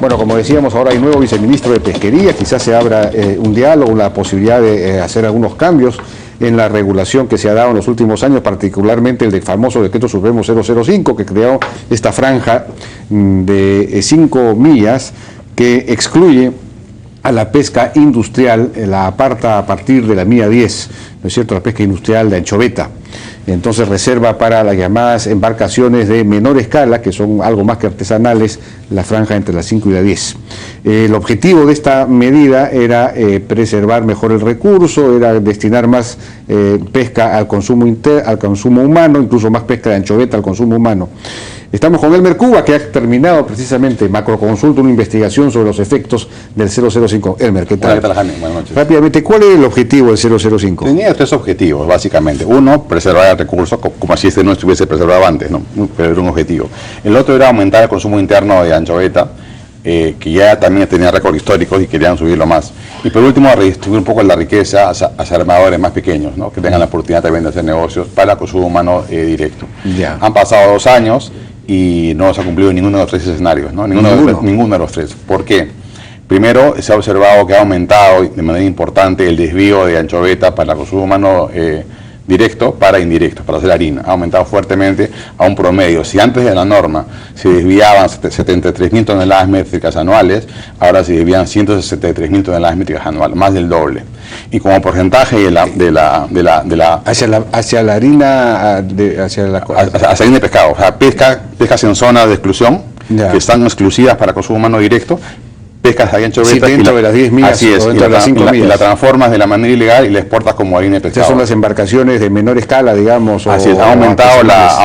Bueno, como decíamos, ahora hay nuevo viceministro de Pesquería, quizás se abra un diálogo, la posibilidad de hacer algunos cambios en la regulación que se ha dado en los últimos años, particularmente el del famoso decreto supremo 005, que creó esta franja de 5 millas que excluye a la pesca industrial, la aparta a partir de la milla 10, ¿no es cierto?, la pesca industrial de anchoveta. Entonces reserva para las llamadas embarcaciones de menor escala, que son algo más que artesanales, la franja entre las 5 y las 10. El objetivo de esta medida era preservar mejor el recurso, era destinar más pesca al consumo humano, incluso más pesca de anchoveta al consumo humano. Estamos con Elmer Cuba, que ha terminado precisamente Macroconsulta, una investigación sobre los efectos del 005. Elmer, ¿qué tal? Hola, ¿qué tal, Jaime? Buenas noches. Rápidamente, ¿cuál es el objetivo del 005? Tenía 3 objetivos, básicamente. Uno, preservar el recurso, como si este no estuviese preservado antes, ¿no? Pero era un objetivo. El otro era aumentar el consumo interno de anchoveta, que ya también tenía récords históricos y querían subirlo más. Y por último, redistribuir un poco la riqueza hacia armadores más pequeños, ¿no? Que tengan la oportunidad también de hacer negocios para el consumo humano directo. Ya. Han pasado 2 años y no se ha cumplido ninguno de los 3 escenarios, ¿no? Ninguno de los 3. ¿Por qué? Primero, se ha observado que ha aumentado de manera importante el desvío de anchoveta para el consumo humano directo para indirecto, para hacer harina. Ha aumentado fuertemente a un promedio. Si antes de la norma se desviaban 73.000 toneladas métricas anuales, ahora se desvían 163.000 toneladas métricas anuales, más del doble. Y como porcentaje hacia la harina, hacia harina de pescado, o sea, pescas en zonas de exclusión, que están exclusivas para consumo humano directo, pescas ahí anchoveta, sí, dentro de las 10 millas, así es, o dentro de las 5 millas. La transformas de la manera ilegal y la exportas como harina de pescado. Esas son las embarcaciones de menor escala, digamos. Así es, ha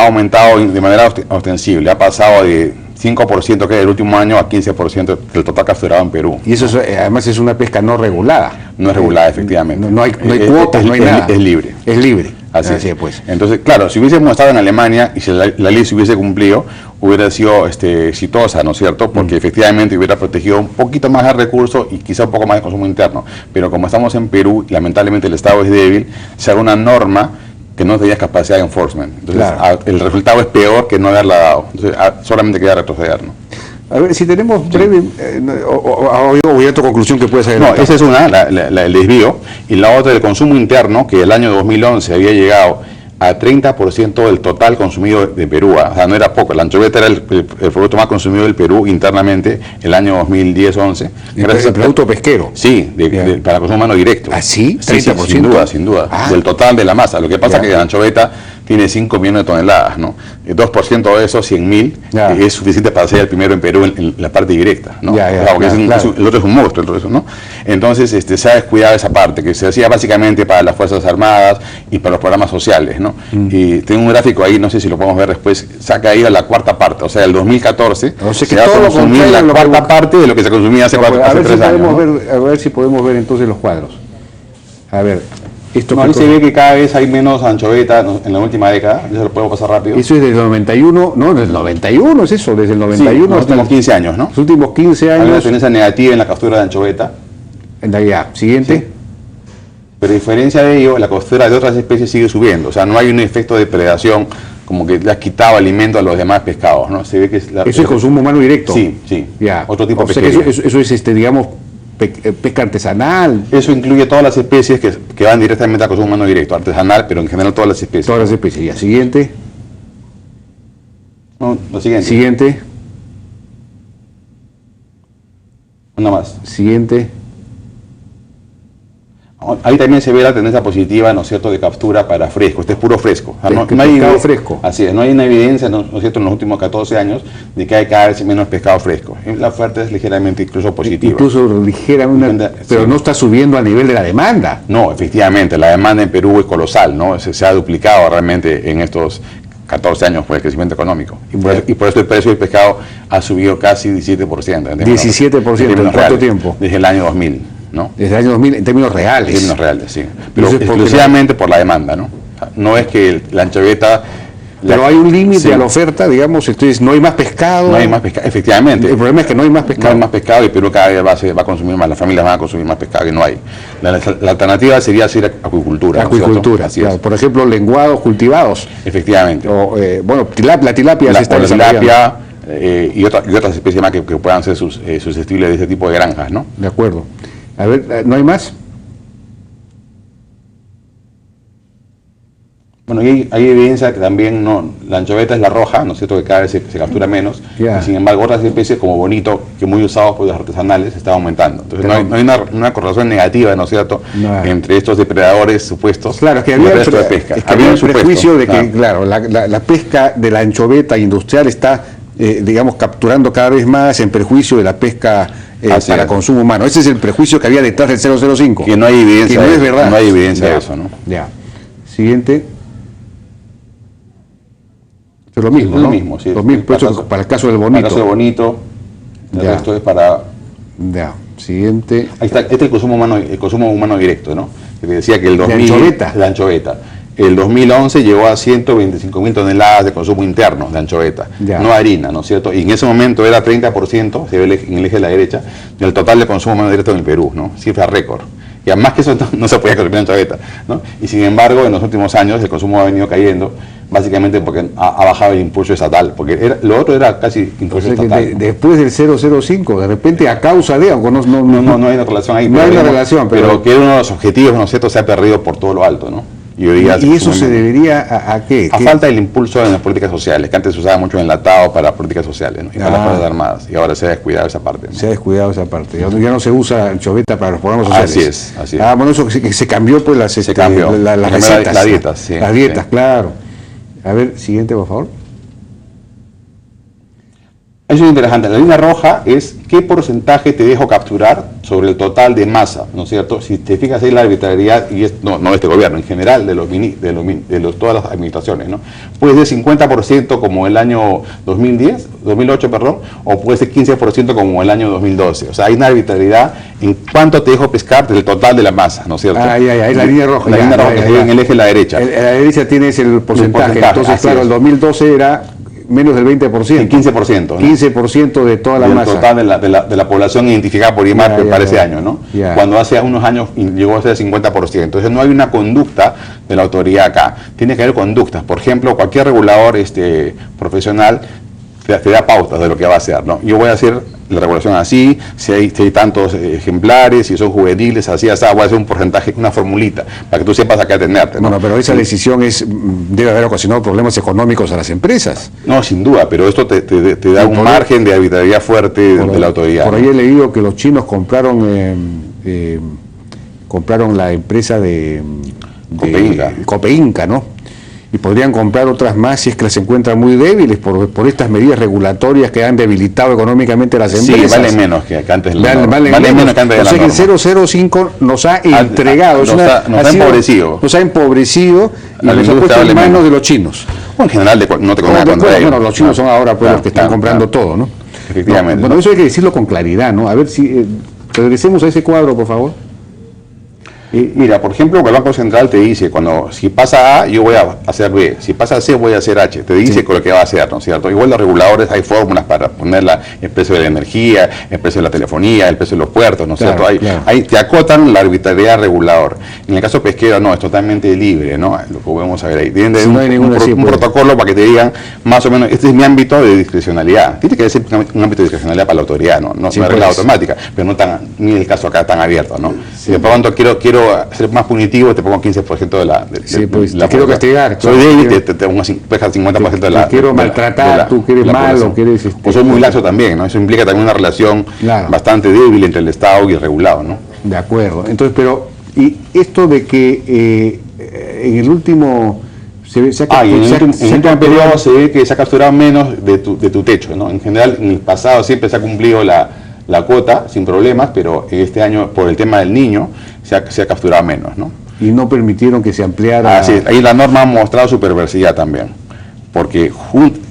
aumentado de manera ostensible, ha pasado de 5% que es el último año a 15% del total capturado en Perú. Y eso además es una pesca no regulada. No es regulada, efectivamente. No hay cuotas, no hay nada. Es libre. Es libre. Así es, pues. Entonces, claro, si hubiésemos estado en Alemania y si la ley se hubiese cumplido, hubiera sido exitosa, ¿no es cierto? Porque efectivamente hubiera protegido un poquito más el recurso y quizá un poco más de consumo interno. Pero como estamos en Perú, lamentablemente el Estado es débil, se haga una norma que no tenía capacidad de enforcement. Entonces, claro, el resultado es peor que no haberla dado. Entonces, solamente queda retroceder, ¿no? A ver, si tenemos breve, o ya tu conclusión que puedes hacer. No, esa es una, el desvío, y la otra, el consumo interno, que el año 2011 había llegado a 30% del total consumido de Perú. O sea, no era poco. La anchoveta era el producto más consumido del Perú internamente el año 2010-11. ¿El producto pesquero? Sí, para consumo humano directo. ¿Ah, sí? Sí, sin duda. Del total de la masa. Lo que pasa es que la anchoveta tiene 5 millones de toneladas, ¿no? 2% de eso, 100.000, es suficiente para ser el primero en Perú en la parte directa, ¿no? Porque el otro es un monstruo, entonces, ¿no? Entonces, se ha descuidado esa parte, que se hacía básicamente para las Fuerzas Armadas y para los programas sociales, ¿no? Y tengo un gráfico ahí, no sé si lo podemos ver después, se ha caído la cuarta parte, o sea, el 2014, se va a consumir la cuarta parte de lo que se consumía hace 3 años. A ver si podemos ver entonces los cuadros. A ver. Ahí se ve que cada vez hay menos anchoveta en la última década, eso lo puedo pasar rápido. Eso es desde el 91, no, desde el 91 es eso, desde el 91 los últimos 15 años, ¿no? Los últimos 15 años. Hay una tendencia negativa en la captura de anchoveta. En la guía siguiente. Sí. Pero a diferencia de ello, la captura de otras especies sigue subiendo, o sea, no hay un efecto de depredación como que le has quitado alimento a los demás pescados, ¿no? Se ve que eso es consumo humano directo. Sí. Ya. Otro tipo de pesquería. Eso es, digamos, pesca artesanal. Eso incluye todas las especies que van directamente al consumo humano directo, artesanal, pero en general todas las especies. Todas las especies. Ya, siguiente. No, lo siguiente. Siguiente. Una más. Siguiente. Ahí también se ve la tendencia positiva, ¿no es cierto?, de captura para fresco. Este es puro fresco. O sea, no hay fresco. Así es, no hay una evidencia, ¿no es cierto?, en los últimos 14 años de que hay cada vez menos pescado fresco. La oferta es ligeramente incluso positiva. Incluso ligeramente, pero no está subiendo a nivel de la demanda. No, efectivamente, la demanda en Perú es colosal, ¿no? Se ha duplicado realmente en estos 14 años por el crecimiento económico. Y por eso el precio del pescado ha subido casi 17%. 17%, ¿en cuánto tiempo? Desde el año 2000. ¿No? Desde el año 2000, en términos reales. En términos reales, sí. Pero exclusivamente por la demanda, ¿no? No es que la anchoveta... Pero hay un límite a la oferta, digamos, entonces no hay más pescado. No hay más pescado, efectivamente. El problema es que no hay más pescado. No hay más pescado y Perú cada vez va a consumir más, las familias van a consumir más pescado que no hay. La alternativa sería hacer acuicultura. Acuicultura, claro. Por ejemplo, lenguados cultivados. Efectivamente. O, bueno, la tilapia se está desarrollando. y otras especies más que puedan ser susceptibles de ese tipo de granjas, ¿no? De acuerdo. A ver, ¿no hay más? Bueno, y hay evidencia que también la anchoveta es la roja, ¿no es cierto?, que cada vez se captura menos, y sin embargo otras especies como bonito, que muy usados por los artesanales, están aumentando. Entonces no hay una correlación negativa, ¿no es cierto?, entre estos depredadores supuestos. Claro, es que había el resto de pesca. Había un prejuicio de que, claro, la pesca de la anchoveta industrial está, digamos, capturando cada vez más en perjuicio de la pesca para consumo humano. Ese es el prejuicio que había detrás del 005. Que no hay evidencia, que no es verdad. No hay evidencia de eso, ¿no? Ya. Siguiente. Es lo mismo, ¿no? Lo mismo, sí. Lo mismo, para el caso del bonito. Para el caso del bonito, el resto es para... Ya, siguiente. Ahí está, este es el consumo humano directo, ¿no? Que te decía que el 2000... La anchoveta. El 2011 llegó a 125.000 toneladas de consumo interno de anchoveta, no harina, ¿no es cierto? Y en ese momento era 30%, se ve en el eje de la derecha, del total de consumo humano directo en el Perú, ¿no? Cifra récord. Y además que eso no se podía consumir anchoveta, ¿no? Y sin embargo, en los últimos años el consumo ha venido cayendo, básicamente porque ha bajado el impulso estatal, porque lo otro era casi impulso estatal. Después del 005, de repente a causa de algo, no hay una relación ahí. No hay una relación, pero que uno de los objetivos, ¿no es cierto?, se ha perdido por todo lo alto, ¿no? ¿Y eso se debería a qué? A falta del impulso en las políticas sociales, que antes se usaba mucho en enlatado para políticas sociales, ¿no? Y para las Fuerzas Armadas, y ahora se ha descuidado esa parte, ¿no? Se ha descuidado esa parte, ya no se usa anchoveta para los programas sociales. Así es. Bueno, eso que se cambió pues las recetas. Las dietas, sí. Las dietas, claro. A ver, siguiente, por favor. Eso es interesante. La línea roja es qué porcentaje te dejo capturar sobre el total de masa, ¿no es cierto? Si te fijas ahí la arbitrariedad, y no de este gobierno, en general de todas las administraciones, ¿no? Puede ser 50% como el año 2008, o puede ser 15% como el año 2012. O sea, hay una arbitrariedad en cuánto te dejo pescar del total de la masa, ¿no es cierto? La línea roja. La línea roja que está en el eje de la derecha. A la derecha tienes el porcentaje. Entonces, claro, el 2012 era menos del 20%. El 15%. ¿no? 15% de toda la masa. El total de la población identificada por IMARPE para ese año, ¿no? Cuando hace unos años llegó a ser 50%. Entonces no hay una conducta de la autoridad acá. Tiene que haber conductas. Por ejemplo, cualquier regulador profesional te da pautas de lo que va a hacer, ¿no? Yo voy a hacer la regulación así, si hay tantos ejemplares, si son juveniles, así, voy a hacer un porcentaje, una formulita, para que tú sepas a qué atenderte, ¿no? Bueno, pero esa decisión debe haber ocasionado problemas económicos a las empresas. No, sin duda, pero esto te da un margen de arbitrariedad fuerte de la autoridad. Por ahí he leído que los chinos compraron la empresa de Copeinca, ¿no? Y podrían comprar otras más si es que las encuentran muy débiles por estas medidas regulatorias que han debilitado económicamente a las empresas. Sí, valen menos que antes de la norma. Valen menos que antes de la norma. O sea que el 005 nos ha entregado, nos ha empobrecido y nos ha puesto en manos de los chinos. Bueno, en general no te conviene contra ellos. Bueno, los chinos son ahora pues los que están comprando todo, ¿no? Efectivamente. Bueno, eso hay que decirlo con claridad, ¿no? A ver si regresemos a ese cuadro, por favor. Mira, por ejemplo, el Banco Central te dice, si pasa A, yo voy a hacer B, si pasa C, voy a hacer H, te dice con lo que va a hacer, ¿no es cierto? Igual los reguladores hay fórmulas para poner el precio de la energía, el precio de la telefonía, el precio de los puertos, ¿no es cierto? Te acotan la arbitrariedad regulador. En el caso pesquero, no, es totalmente libre, ¿no? Lo que podemos saber ahí. Tienen un protocolo para que te digan, más o menos, este es mi ámbito de discrecionalidad. Tiene que ser un ámbito de discrecionalidad para la autoridad, no es una regla automática, pero no ni el caso acá tan abierto, ¿no? Sí, por lo tanto, quiero ser más punitivo, te pongo 15% de la... te quiero castigar. Soy débil, te pongo 50% de la... Te quiero maltratar, tú quieres malo, quieres... O soy muy laxo también, ¿no? Eso implica también una relación bastante débil entre el Estado y el regulado, ¿no? De acuerdo. Entonces, y esto de que en el último... en el último periodo se ve que se ha capturado menos de tu techo, ¿no? En general, en el pasado siempre se ha cumplido la cuota sin problemas, pero este año, por el tema del niño, se ha capturado menos, ¿no? Y no permitieron que se ampliara... Así es, ahí la norma ha mostrado su perversidad también, porque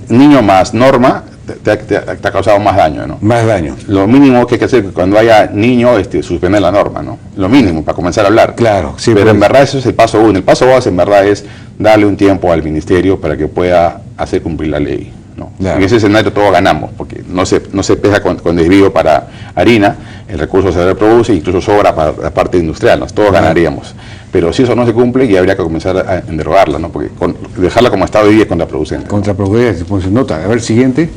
niño más norma te ha causado más daño, ¿no? Más daño. Lo mínimo que hay que hacer cuando haya niño, suspender la norma, ¿no? Lo mínimo, para comenzar a hablar. Claro, sí. Pero en verdad eso es el paso 1. El paso 2 en verdad es darle un tiempo al ministerio para que pueda hacer cumplir la ley, ¿no? Claro. En ese escenario todos ganamos, porque no se pesa con desvío para harina, el recurso se reproduce, incluso sobra para la parte industrial, ¿no? Todos ganaríamos. Pero si eso no se cumple, ya habría que comenzar a derogarla, ¿no? Porque dejarla como estado de vida es contraproducente. Contraproducente, pues nota. A ver, siguiente.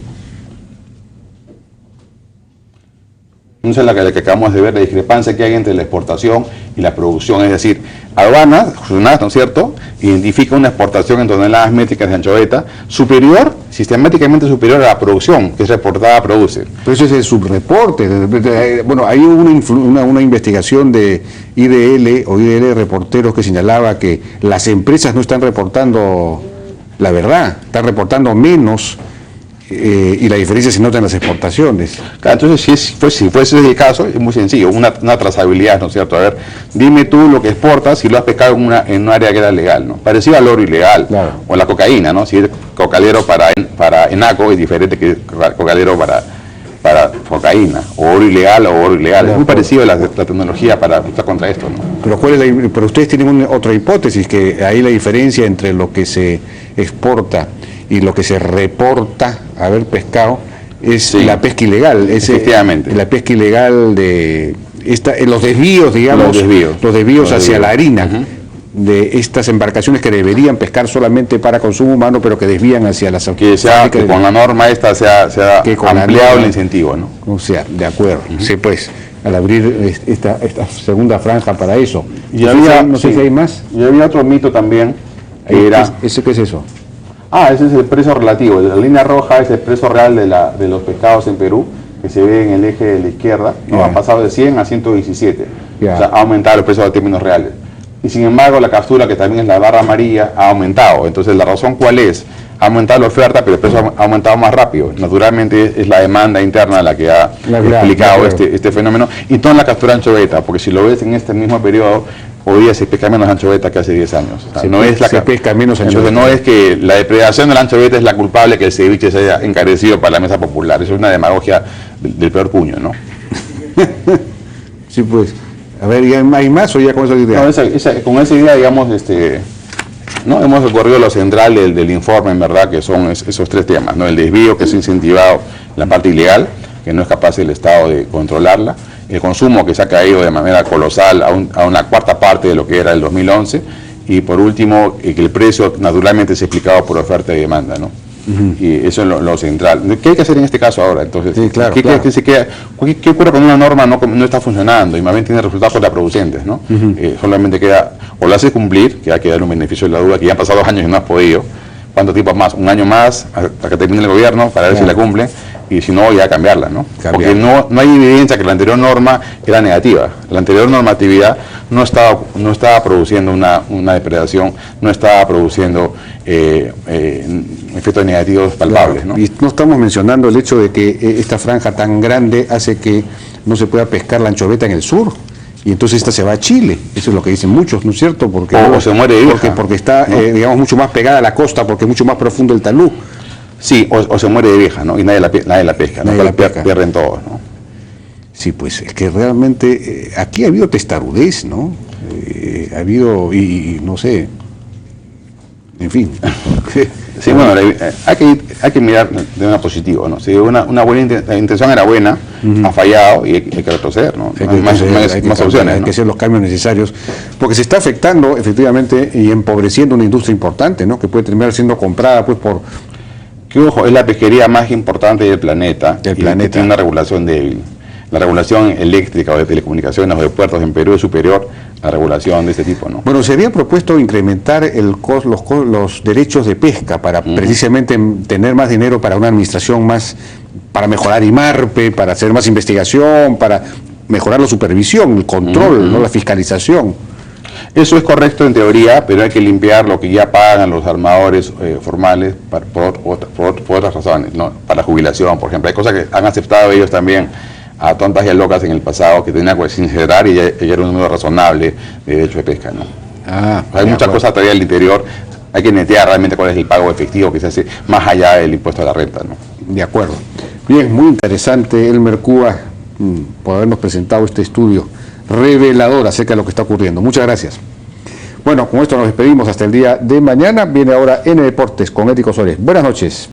Entonces la que acabamos de ver, la discrepancia que hay entre la exportación y la producción, es decir, aduanas, ¿no es cierto?, identifica una exportación en toneladas métricas de anchoveta superior, sistemáticamente superior a la producción que es reportada produce. Pero ese es el subreporte. Bueno, hay una investigación de IDL Reporteros que señalaba que las empresas no están reportando la verdad, están reportando menos. Y la diferencia se nota en las exportaciones. Claro, entonces si fuese el caso, es muy sencillo, una trazabilidad, ¿no es cierto? A ver, dime tú lo que exportas si lo has pescado en un área que era legal, ¿no? Parecido al oro ilegal, claro. O la cocaína, ¿no? Si es cocalero para enaco es diferente que cocalero para cocaína, o oro ilegal o oro ilegal. Es muy parecido la tecnología para luchar contra esto, ¿no? Pero ustedes tienen otra hipótesis, que ahí la diferencia entre lo que se exporta y lo que se reporta haber pescado es la pesca ilegal. Efectivamente. La pesca ilegal los desvíos, digamos, los desvíos hacia la harina de estas embarcaciones que deberían pescar solamente para consumo humano, pero que desvían hacia las... Que con la norma esta se ha ampliado el incentivo, ¿no? O sea, de acuerdo. Sí, pues, al abrir esta segunda franja para eso. Y no sé si hay más. Y había otro mito también, que era... ¿Ese qué es eso? Ese es el precio relativo. La línea roja es el precio real de los pescados en Perú, que se ve en el eje de la izquierda, ¿no? Ha pasado de 100 a 117. O sea, ha aumentado el precio de términos reales. Y sin embargo, la captura, que también es la barra amarilla, ha aumentado. Entonces, ¿la razón cuál es? Ha aumentado la oferta, pero el precio ha aumentado más rápido. Naturalmente, es la demanda interna la que ha explicado este fenómeno. Y toda la captura anchoveta, porque si lo ves en este mismo periodo, hoy día se pesca menos anchoveta que hace 10 años. O sea, se pesca menos anchoveta. Entonces no es que la depredación de la anchoveta es la culpable que el ceviche se haya encarecido para la mesa popular. Eso es una demagogia del peor puño, ¿no? Sí, pues. A ver, ¿hay más o ya con esa idea? No, con esa idea, digamos, ¿no? Hemos recorrido lo central del informe, en verdad, que son esos tres temas, ¿no? El desvío, que es incentivado, la parte ilegal, que no es capaz el Estado de controlarla, el consumo, que se ha caído de manera colosal a una cuarta parte de lo que era el 2011, y por último, que el precio naturalmente es explicado por oferta y demanda, ¿no? Y eso es lo central. ¿Qué hay que hacer en este caso ahora? Entonces, sí, claro, ¿qué ocurre cuando una norma no está funcionando y más bien tiene resultados contraproducentes, ¿no? Solamente queda, o la haces cumplir, que hay que darle un beneficio de la duda, que ya han pasado 2 años y no has podido. ¿Cuánto tiempo más? 1 año más hasta que termine el gobierno para ver si la cumple, y si no, ya cambiarla, ¿no? Porque no hay evidencia que la anterior norma era negativa. La anterior normatividad no estaba produciendo una depredación, no estaba produciendo efectos negativos palpables, ¿no? Y no estamos mencionando el hecho de que esta franja tan grande hace que no se pueda pescar la anchoveta en el sur. Y entonces esta se va a Chile, eso es lo que dicen muchos, ¿no es cierto? Porque se muere de vieja, porque está, ¿no? Digamos, mucho más pegada a la costa, porque es mucho más profundo el talud. Sí, o se muere de vieja, ¿no? Y nadie la pesca, ¿no? Pierden todos, ¿no? Sí, pues es que realmente aquí ha habido testarudez, ¿no? Ha habido, y no sé, en fin. Sí, bueno, hay que mirar de manera positiva, ¿no? Si una buena la intención era buena, ha fallado y hay que retroceder, ¿no? Hay más soluciones, hay que hacer los cambios necesarios, porque se está afectando efectivamente y empobreciendo una industria importante, ¿no? Que puede terminar siendo comprada pues por... Que ojo, es la pesquería más importante del planeta. Tiene una regulación débil. La regulación eléctrica o de telecomunicaciones o de puertos en Perú es superior a la regulación de este tipo, ¿no? Bueno, se había propuesto incrementar los derechos de pesca para precisamente tener más dinero para una administración más, para mejorar IMARPE, para hacer más investigación, para mejorar la supervisión, el control, ¿no? La fiscalización. Eso es correcto en teoría, pero hay que limpiar lo que ya pagan los armadores formales por otras razones, ¿no? Para jubilación, por ejemplo. Hay cosas que han aceptado ellos también a tontas y a locas en el pasado, que tenían que sincerar y ya era un número razonable de derecho de pesca, ¿no? Hay muchas cosas todavía al interior. Hay que netear realmente cuál es el pago efectivo que se hace más allá del impuesto a la renta, ¿no? De acuerdo. Bien, muy interesante, Elmer Cúa, por habernos presentado este estudio revelador acerca de lo que está ocurriendo. Muchas gracias. Bueno, con esto nos despedimos hasta el día de mañana. Viene ahora N Deportes con Ético Soles. Buenas noches.